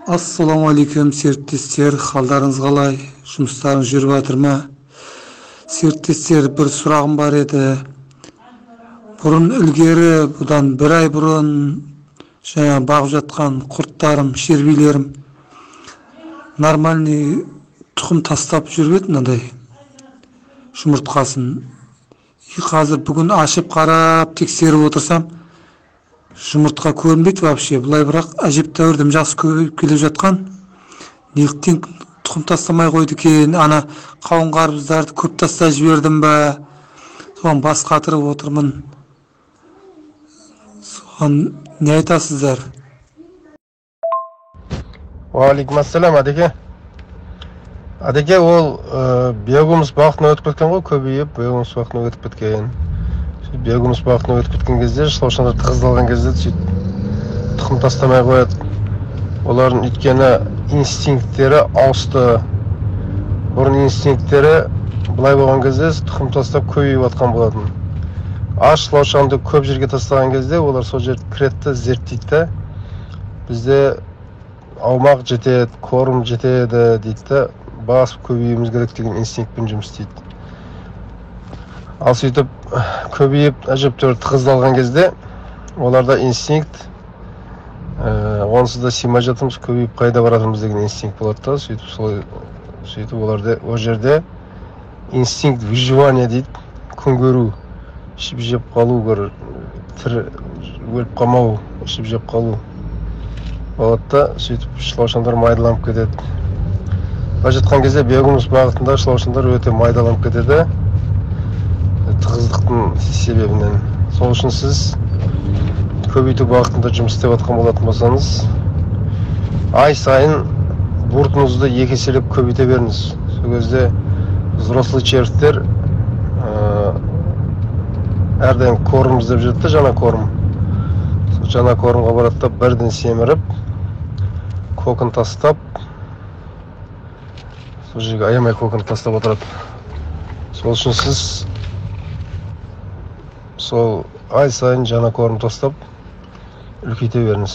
Ассаламуалейкум серіктестер, қалдарыңыз қалай? Жұмыстарыңыз жүріп жатыр ма? Серіктестер, бір сұрағым бар еді. Бұрын ilgari бұдан бір ай бұрын жаңа бағып жатқан құрттарым, шербилерім нормальный тұқым тастап жүріп еді, мынандай жұмыртқасын. Қазір бүгін ашып қарап тексеріп отырсам, жұмыртқа көрінбейді вообще. Бұлай бірақ әжептәуір жақсы көбейіп келе жатқан. Неліктен тұқым тастамай қойды екен? Ана қауын қарбыздарды көп тастай жібердім ба? Соған бас қатырып отырмын. Соған не айтасыздар? Уалейкум ассалам, Адеке. Адеке, ол биогумус бағытына өтіп кеткен ғой, көбейіп, биогумус бағытына өтіп кеткен. Биогумус бағытына өтіп кеткен кезде, шылаушандар тығыздалған кезде тұқым тастамай қояды. Олардың өйткені инстинкттері ауысты. Бұрын инстинкттері былай болған кезде тұқым тастап көбейіп жатқан болатын. Аш шылаушанды көп жерге тастаған кезде олар сол жерді кіретті, зерттейді. Бізде аумақ жетеді, корм жетеді дейді, басып көбейіміз керек деген инстинктпен жұмыс істейді. Ал сөйтіп көбейіп әжептәуір тығыздалған кезде оларда инстинкт, онсыз да симай жатырмыз, көбейіп қайда баратырмыз деген инстинкт болады да, сөйтіп оларда о жерде инстинкт выживания дейді, күн көру, ішіп жеп қалу, тірі өліп қалмау, ішіп жеп қалу болады да, сөйтіп шылаушандар майдаланып кетеді. Былай жатқан кезде биогумус бағытында шылаушандар өте майдаланып кетеді тығыздықтың себебінен. Сол үшін сіз көбейту бағытында жұмыс істеп жатқан болатын болсаңыз, ай сайын бұртыңызды 2 еселеп көбейте беріңіз. Сол кезде взрослый червьтер әрдайым корм іздеп жүреді, жаңа корм. Жаңа кормға барады да бірден семіріп, кокон тастап, сол жерге аямай кокон тастап отырады. Сол үшін сіз сол ай сайын жаңа корм тастап үлкейте беріңіз.